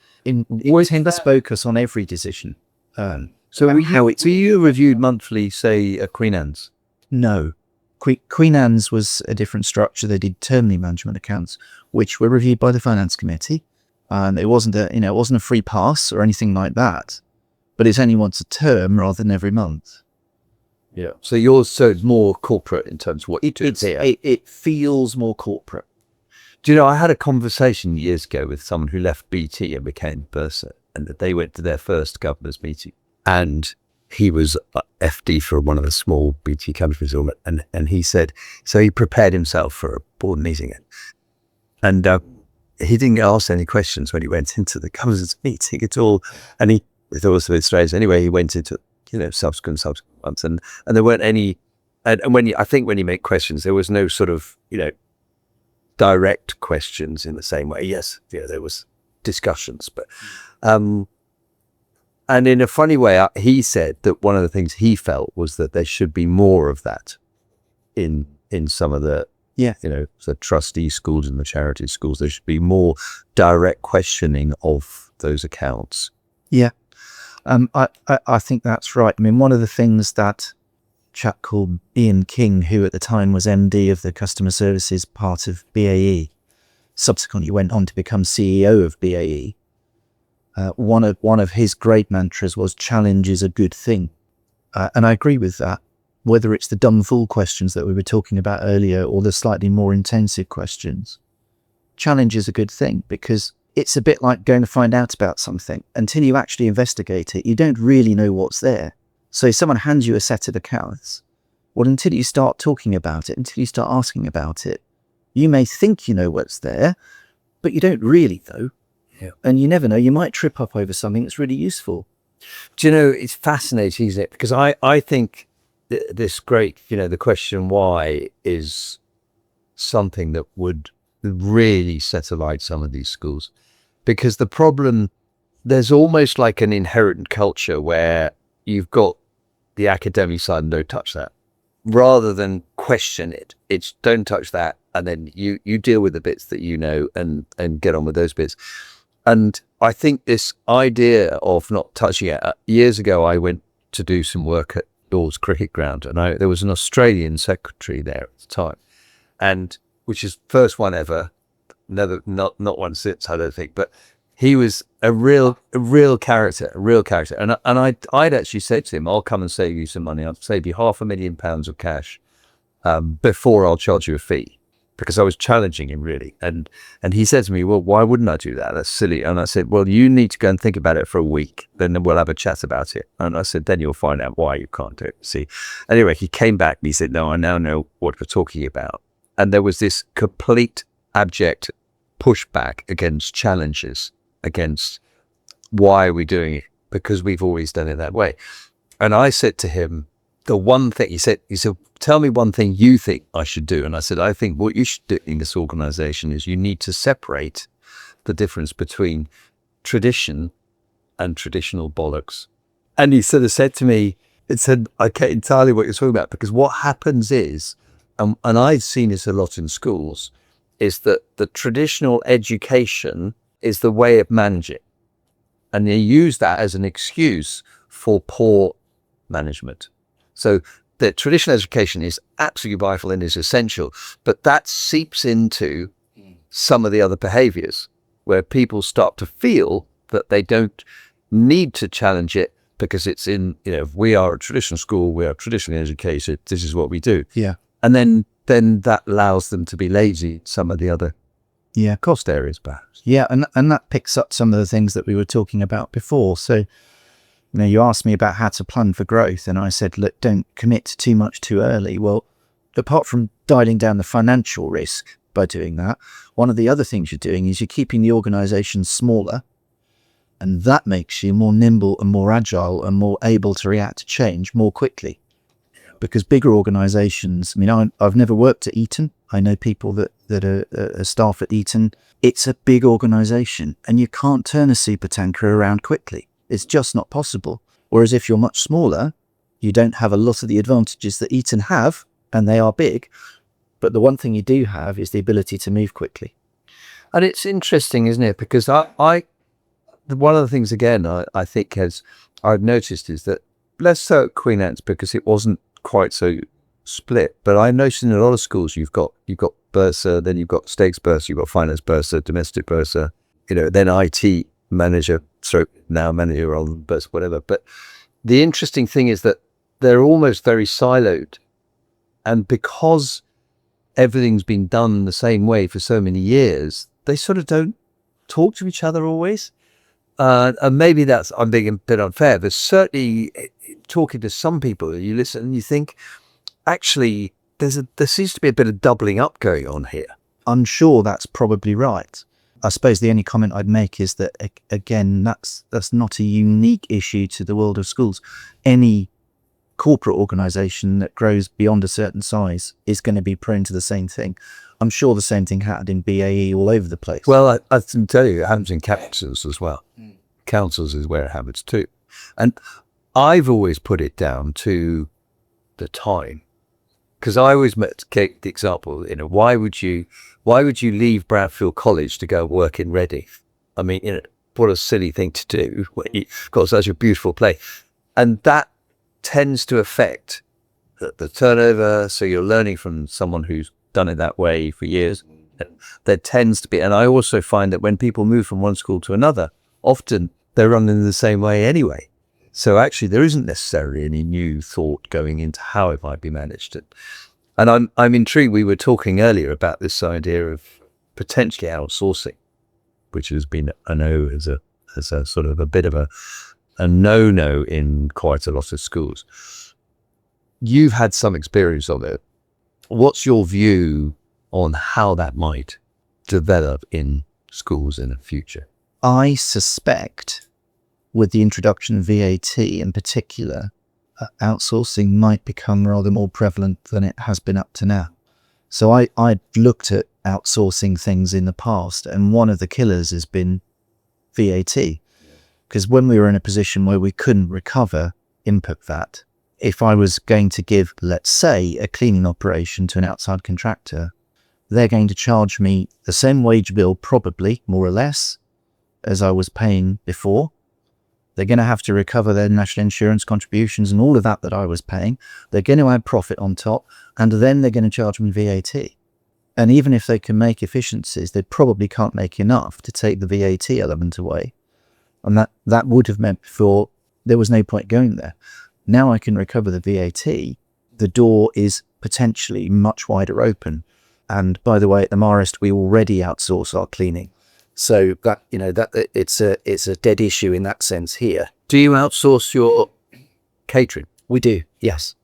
always intense focus on every decision. so you reviewed monthly, say, at Queen Anne's? No. Queen Anne's was a different structure. They did termly management accounts, which were reviewed by the finance committee. And it wasn't a free pass or anything like that, but it's only once a term rather than every month. Yeah. So yours, it's more corporate in terms of what you do here. It feels more corporate. Do you know, I had a conversation years ago with someone who left BT and became bursar, and that they went to their first governor's meeting, and he was FD for one of the small BT companies, and he said, so he prepared himself for a board meeting, and he didn't get asked any questions when he went into the governor's meeting at all, and he thought it was a bit strange. Anyway, he went into subsequent months, and there weren't any, and when you make questions, there was no sort of direct questions in the same way. Yes, there was discussions, but and in a funny way, he said that one of the things he felt was that there should be more of that in some of the the trustee schools and the charity schools. There should be more direct questioning of those accounts. Yeah, I think that's right. I mean, one of the things that chap called Ian King, who at the time was MD of the customer services part of BAE, subsequently went on to become CEO of BAE. One of his great mantras was challenge is a good thing. And I agree with that, whether it's the dumb fool questions that we were talking about earlier or the slightly more intensive questions. challenge is a good thing, because it's a bit like going to find out about something. Until you actually investigate it, you don't really know what's there. So someone hands you a set of accounts. Well, until you start talking about it, until you start asking about it, you may think you know what's there, but you don't really know. Yeah. And you never know, you might trip up over something that's really useful. Do you know, it's fascinating, isn't it? Because I think this great, the question why is something that would really set alight some of these schools. Because the problem, there's almost like an inherent culture where you've got the academic side and don't touch that. Rather than question it, it's don't touch that, and then you deal with the bits that you know and get on with those bits. And I think this idea of not touching it, years ago I went to do some work at Lord's Cricket Ground, and there was an Australian secretary there at the time, and which is first one ever, not one since, I don't think, but he was a real character, and I'd actually said to him, I'll come and save you some money, I'll save you £500,000 of cash before I'll charge you a fee, because I was challenging him really. And he said to me, well, why wouldn't I do that? That's silly. And I said, well, you need to go and think about it for a week, then we'll have a chat about it. And I said, then you'll find out why you can't do it. See, anyway, he came back and he said, no, I now know what we're talking about. And there was this complete abject pushback against challenges, against why are we doing it? Because we've always done it that way. And I said to him, the one thing, he said, tell me one thing you think I should do. And I said, I think what you should do in this organization is you need to separate the difference between tradition and traditional bollocks. And he sort of said to me, I get entirely what you're talking about, because what happens is, and I've seen this a lot in schools, is that the traditional education is the way of managing. And they use that as an excuse for poor management. So the traditional education is absolutely vital and is essential, but that seeps into some of the other behaviors where people start to feel that they don't need to challenge it because it's in, we are a traditional school, we are traditionally educated, this is what we do. Yeah. And then that allows them to be lazy in some of the other cost areas, perhaps. Yeah, and that picks up some of the things that we were talking about before. So, you asked me about how to plan for growth, and I said, look, don't commit too much too early. Well, apart from dialing down the financial risk by doing that, one of the other things you're doing is you're keeping the organisation smaller, and that makes you more nimble and more agile and more able to react to change more quickly. Because bigger organisations, I've never worked at Eton. I know people that are staff at Eton. It's a big organisation, and you can't turn a supertanker around quickly. It's just not possible. Whereas if you're much smaller, you don't have a lot of the advantages that Eton have, and they are big. But the one thing you do have is the ability to move quickly. And it's interesting, isn't it? Because one of the things, again, I think I've noticed is that, less so at Queen Anne's because it wasn't quite so split, but I noticed in a lot of schools you've got bursar, then you've got stakes bursar, you've got finance bursar, domestic bursar, then IT manager, now manager rather than bursar, whatever. But the interesting thing is that they're almost very siloed, and because everything's been done the same way for so many years, they sort of don't talk to each other always. And maybe I'm being a bit unfair, but certainly talking to some people, you listen and you think, actually, there seems to be a bit of doubling up going on here. I'm sure that's probably right. I suppose the only comment I'd make is that, again, that's not a unique issue to the world of schools. Any corporate organisation that grows beyond a certain size is going to be prone to the same thing. I'm sure the same thing happened in BAE all over the place. Well, I can tell you, it happens in councils as well. Councils is where it happens too. And I've always put it down to the time. Because I always take the example, why would you leave Bradfield College to go work in Reading? I mean, what a silly thing to do when you've got such a beautiful place. And that tends to affect the turnover. So you're learning from someone who's done it that way for years. There tends to be, and I also find that when people move from one school to another, often they're running the same way anyway. So actually there isn't necessarily any new thought going into how it might be managed. And I'm intrigued. We were talking earlier about this idea of potentially outsourcing, which has been, I know, as a sort of a bit of a no-no in quite a lot of schools. You've had some experience of it. What's your view on how that might develop in schools in the future? I suspect with the introduction of VAT in particular, outsourcing might become rather more prevalent than it has been up to now. So I looked at outsourcing things in the past, and one of the killers has been VAT. Because when we were in a position where we couldn't recover input VAT, if I was going to give, let's say, a cleaning operation to an outside contractor, they're going to charge me the same wage bill, probably, more or less, as I was paying before. They're going to have to recover their national insurance contributions and all of that I was paying. They're going to add profit on top, and then they're going to charge me VAT. And even if they can make efficiencies, they probably can't make enough to take the VAT element away. And that would have meant before there was no point going there. Now I can recover the VAT. The door is potentially much wider open. And by the way, at the Marist, we already outsource our cleaning. So that, it's a dead issue in that sense here. Do you outsource your catering? We do, yes.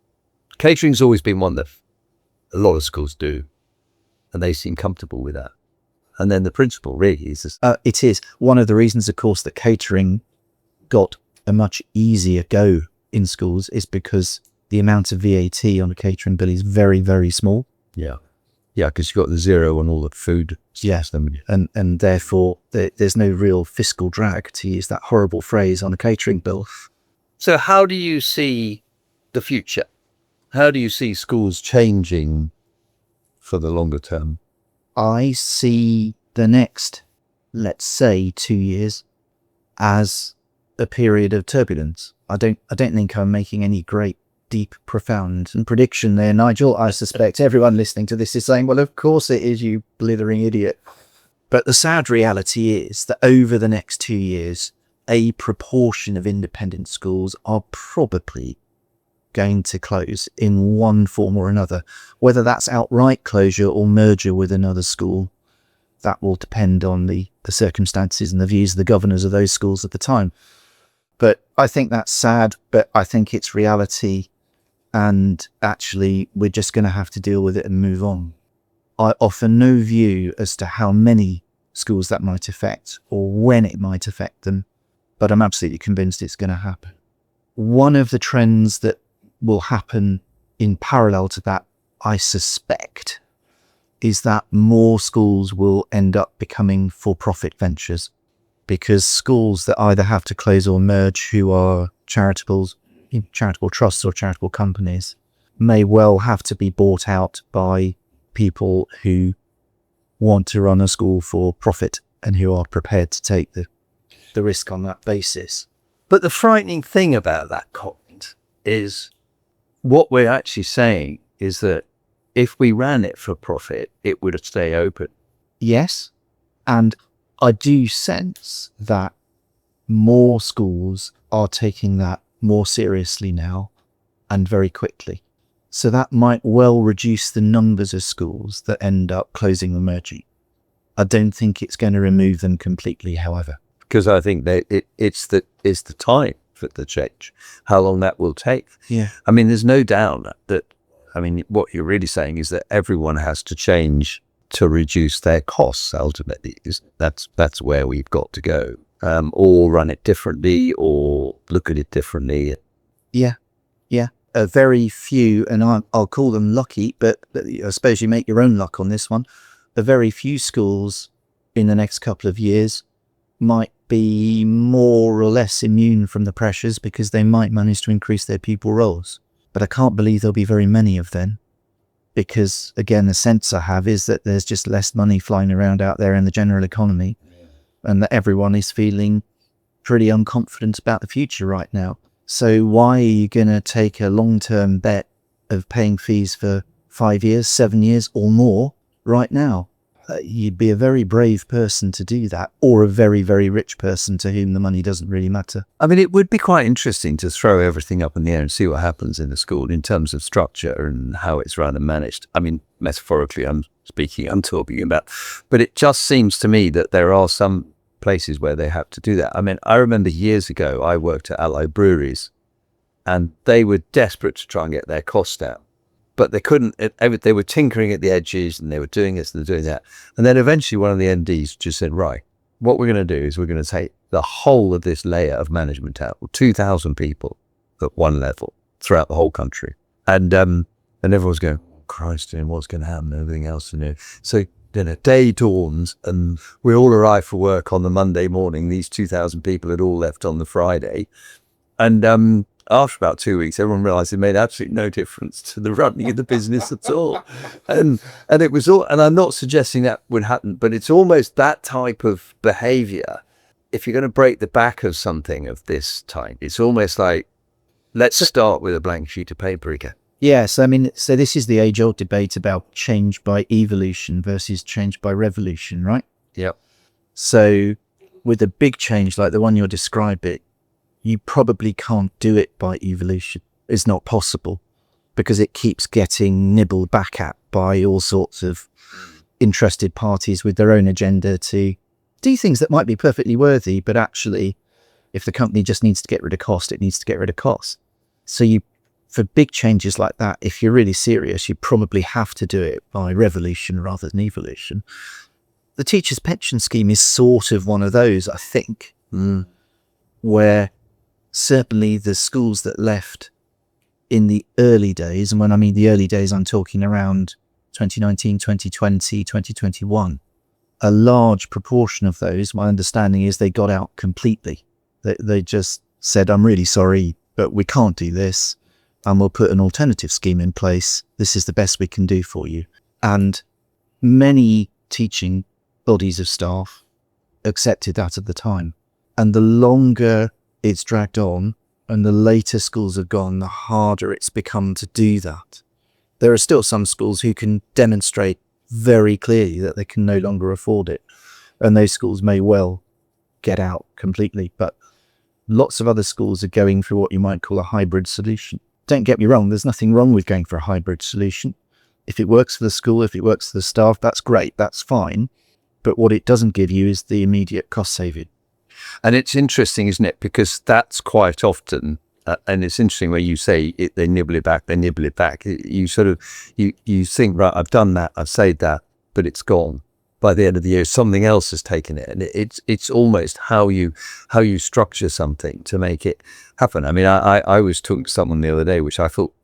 Catering's always been one that a lot of schools do, and they seem comfortable with that. And then the principle really is... it is. One of the reasons, of course, that catering got a much easier go in schools is because the amount of VAT on a catering bill is very, very small. Yeah. Yeah, because you've got the zero on all the food. Yes, and therefore there's no real fiscal drag, to use that horrible phrase, on a catering bill. So how do you see the future? How do you see schools changing for the longer term? I see the next, let's say, 2 years as a period of turbulence. I don't think I'm making any great, deep, profound prediction there, Nigel. I suspect everyone listening to this is saying, well, of course it is, you blithering idiot. But the sad reality is that over the next 2 years, a proportion of independent schools are probably going to close in one form or another. Whether that's outright closure or merger with another school, that will depend on the circumstances and the views of the governors of those schools at the time. But I think that's sad, but I think it's reality. And actually, we're just going to have to deal with it and move on. I offer no view as to how many schools that might affect or when it might affect them, but I'm absolutely convinced it's going to happen. One of the trends that will happen in parallel to that, I suspect, is that more schools will end up becoming for-profit ventures, because schools that either have to close or merge, who are charitable trusts or charitable companies, may well have to be bought out by people who want to run a school for profit and who are prepared to take the risk on that basis. But the frightening thing about that comment is what we're actually saying is that if we ran it for profit, it would stay open. Yes, and I do sense that more schools are taking that more seriously now and very quickly. So that might well reduce the numbers of schools that end up closing or merging. I don't think it's going to remove them completely, however. Because I think that it's the time for the change, how long that will take. Yeah. I mean, there's no doubt that, what you're really saying is that everyone has to change to reduce their costs ultimately. That's where we've got to go. Or run it differently or look at it differently. Yeah. A very few, and I'll call them lucky, but I suppose you make your own luck on this one. A very few schools in the next couple of years might be more or less immune from the pressures because they might manage to increase their pupil rolls. But I can't believe there'll be very many of them, because again, the sense I have is that there's just less money flying around out there in the general economy, and that everyone is feeling pretty unconfident about the future right now. So why are you going to take a long-term bet of paying fees for 5 years, 7 years or more right now? you'd be a very brave person to do that, or a very, very rich person to whom the money doesn't really matter. I mean, it would be quite interesting to throw everything up in the air and see what happens in the school in terms of structure and how it's run and managed. I mean, metaphorically, I'm talking about, but it just seems to me that there are some places where they have to do that. I mean, I remember years ago, I worked at Allied Breweries and they were desperate to try and get their costs down. But they couldn't, they were tinkering at the edges and they were doing this and doing that. And then eventually one of the MDs just said, right, what we're going to do is we're going to take the whole of this layer of management out, 2,000 people at one level throughout the whole country. And everyone's going, Christ, what's going to happen and everything else. So then a day dawns and we all arrive for work on the Monday morning. These 2,000 people had all left on the Friday. And after about 2 weeks, everyone realized it made absolutely no difference to the running of the business at all. And it was all, and I'm not suggesting that would happen, but it's almost that type of behavior. If you're going to break the back of something of this type, it's almost like, let's start with a blank sheet of paper again. Yes, I mean, so this is the age-old debate about change by evolution versus change by revolution, right? Yep. So with a big change like the one you're describing, you probably can't do it by evolution. It's not possible because it keeps getting nibbled back at by all sorts of interested parties with their own agenda to do things that might be perfectly worthy, but actually, if the company just needs to get rid of cost, it needs to get rid of cost. So for big changes like that, if you're really serious, you probably have to do it by revolution rather than evolution. The teacher's pension scheme is sort of one of those, I think, where certainly the schools that left in the early days, and when I mean the early days, I'm talking around 2019, 2020, 2021, a large proportion of those, my understanding is they got out completely. They just said, I'm really sorry, but we can't do this, and we'll put an alternative scheme in place. This is the best we can do for you. And many teaching bodies of staff accepted that at the time. And the longer it's dragged on and the later schools have gone, the harder it's become to do that. There are still some schools who can demonstrate very clearly that they can no longer afford it. And those schools may well get out completely. But lots of other schools are going through what you might call a hybrid solution. Don't get me wrong, there's nothing wrong with going for a hybrid solution. If it works for the school, if it works for the staff, that's great, that's fine. But what it doesn't give you is the immediate cost saving. And it's interesting, isn't it? Because that's quite often, and it's interesting where you say they nibble it back, You sort of, you think, right, I've done that, I've saved that, but it's gone. By the end of the year, something else has taken it. And it's almost how you structure something to make it happen. I mean, I was talking to someone the other day, which I thought,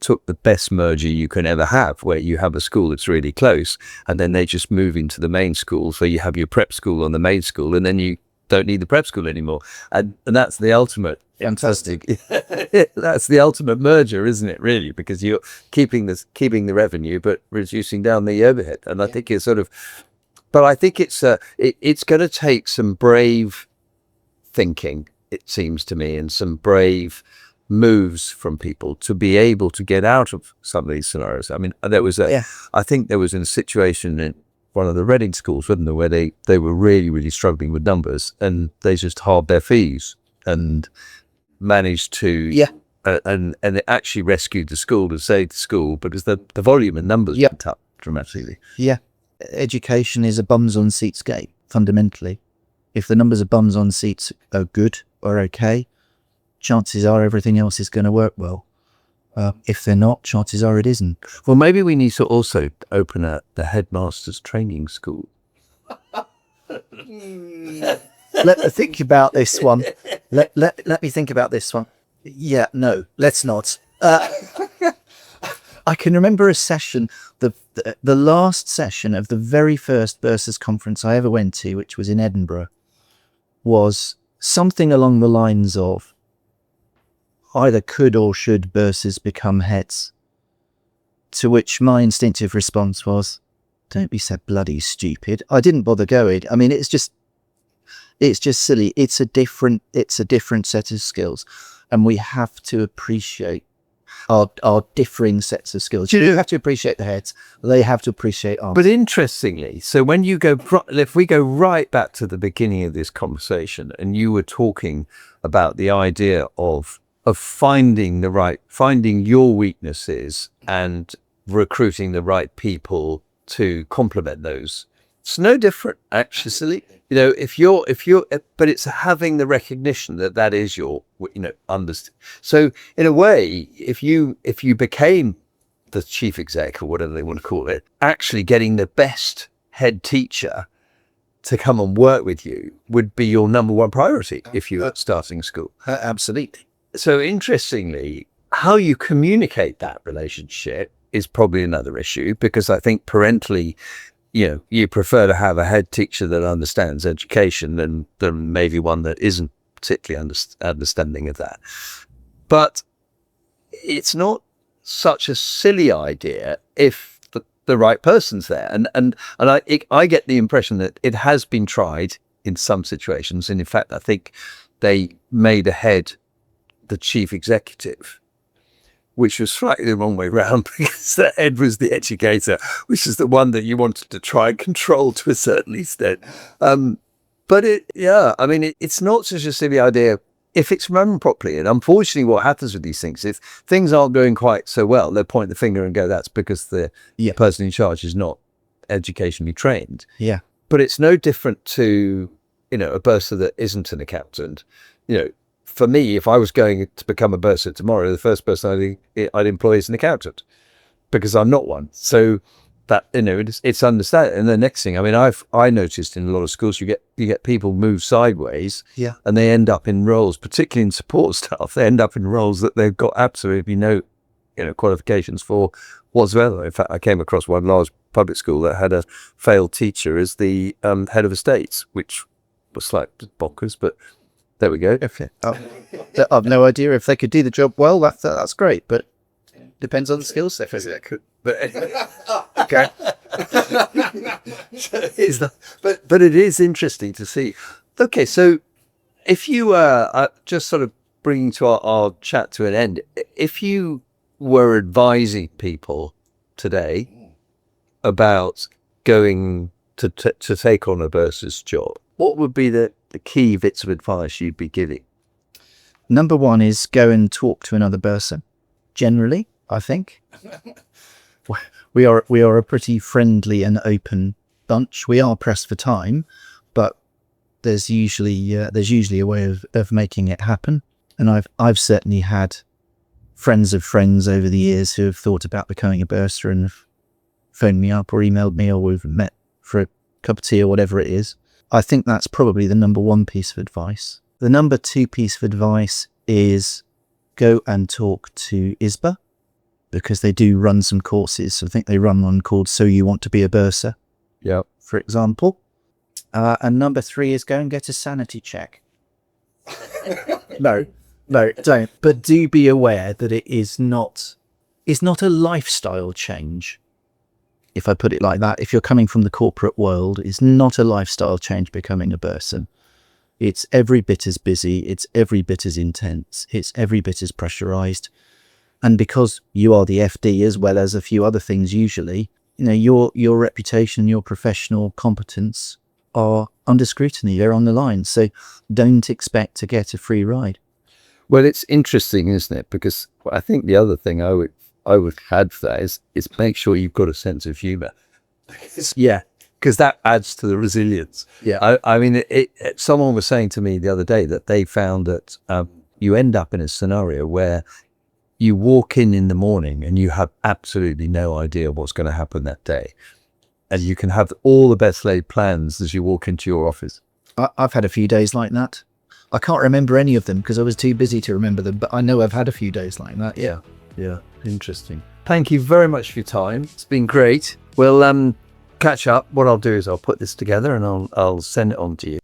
took the best merger you can ever have, where you have a school that's really close, and then they just move into the main school. So you have your prep school on the main school, and then you don't need the prep school anymore. And that's the ultimate. Fantastic. That's the ultimate merger, isn't it, really? Because you're keeping the revenue, but reducing down the overhead. And I think it's sort of, but I think it's going to take some brave thinking, it seems to me, and some brave moves from people to be able to get out of some of these scenarios. I mean, I think there was a situation in one of the Reading schools, wasn't there, where they were really, really struggling with numbers, and they just halved their fees and managed to, and it actually rescued the school and saved the school because the volume and numbers went up dramatically. Yeah. Education is a bums on seats game, fundamentally. If the numbers of bums on seats are good or okay, chances are everything else is going to work well. If they're not, chances are it isn't. Well, maybe we need to also open the headmaster's training school. Let me think about this one. Let me think about this one. Yeah, no, let's not. I can remember a session, the last session of the very first bursars conference I ever went to, which was in Edinburgh, was something along the lines of, either could or should bursars become heads? To which my instinctive response was, don't be so bloody stupid. I didn't bother going. I mean, it's just silly. It's a different set of skills, and we have to appreciate are differing sets of skills. You do have to appreciate the heads. They have to appreciate arms. But interestingly, so when you go, if we go right back to the beginning of this conversation, and you were talking about the idea of finding your weaknesses and recruiting the right people to complement those, it's no different, actually. You know, but it's having the recognition that is your, So in a way, if you became the chief exec or whatever they want to call it, actually getting the best head teacher to come and work with you would be your number one priority if you were starting school. Absolutely. So interestingly, how you communicate that relationship is probably another issue, because I think parentally, you prefer to have a head teacher that understands education than maybe one that isn't particularly understanding of that. But it's not such a silly idea if the right person's there. And I get the impression that it has been tried in some situations. And in fact, I think they made a head the chief executive, which was slightly the wrong way round, because Ed was the educator, which is the one that you wanted to try and control to a certain extent. But it's not such a silly idea if it's run properly. And unfortunately, what happens with these things, if things aren't going quite so well, they'll point the finger and go, that's because the person in charge is not educationally trained. Yeah. But it's no different to, a bursar that isn't an accountant. For me, if I was going to become a bursar tomorrow, the first person I'd employ is an accountant, because I'm not one. So that, it's understand. And the next thing, I noticed in a lot of schools, you get people move sideways, and they end up in roles, particularly in support staff, they end up in roles that they've got absolutely no, qualifications for whatsoever. In fact, I came across one large public school that had a failed teacher as the head of estates, which was slightly bonkers, but there we go. I've no idea if they could do the job well. That's great, but depends on the skill set. But okay. But it is interesting to see. Okay, so if you just sort of bringing to our chat to an end, if you were advising people today about going to take on a bursar's job, what would be the key bits of advice you'd be giving? Number one is go and talk to another bursar. Generally, I think we are a pretty friendly and open bunch. We are pressed for time, but there's usually a way of making it happen. And I've certainly had friends of friends over the years who have thought about becoming a bursar and have phoned me up or emailed me, or we've met for a cup of tea or whatever it is. I think that's probably the number one piece of advice. The number two piece of advice is go and talk to ISBA, because they do run some courses. I think they run one called So You Want to Be a Bursar, for example. And number three is go and get a sanity check. No, don't. But do be aware that it is not a lifestyle change. If I put it like that, if you're coming from the corporate world, it's not a lifestyle change becoming a bursar. It's every bit as busy, it's every bit as intense, it's every bit as pressurized. And because you are the FD as well as a few other things usually, your reputation, your professional competence are under scrutiny, they're on the line. So don't expect to get a free ride. Well, it's interesting, isn't it? Because I think the other thing I would add for that is make sure you've got a sense of humor. Because that adds to the resilience. Someone was saying to me the other day that they found that you end up in a scenario where you walk in the morning and you have absolutely no idea what's going to happen that day, and you can have all the best laid plans as you walk into your office. I've had a few days like that. I can't remember any of them because I was too busy to remember them, but I know I've had a few days like that. Yeah. Interesting. Thank you very much for your time. It's been great. We'll catch up. What I'll do is I'll put this together and I'll send it on to you.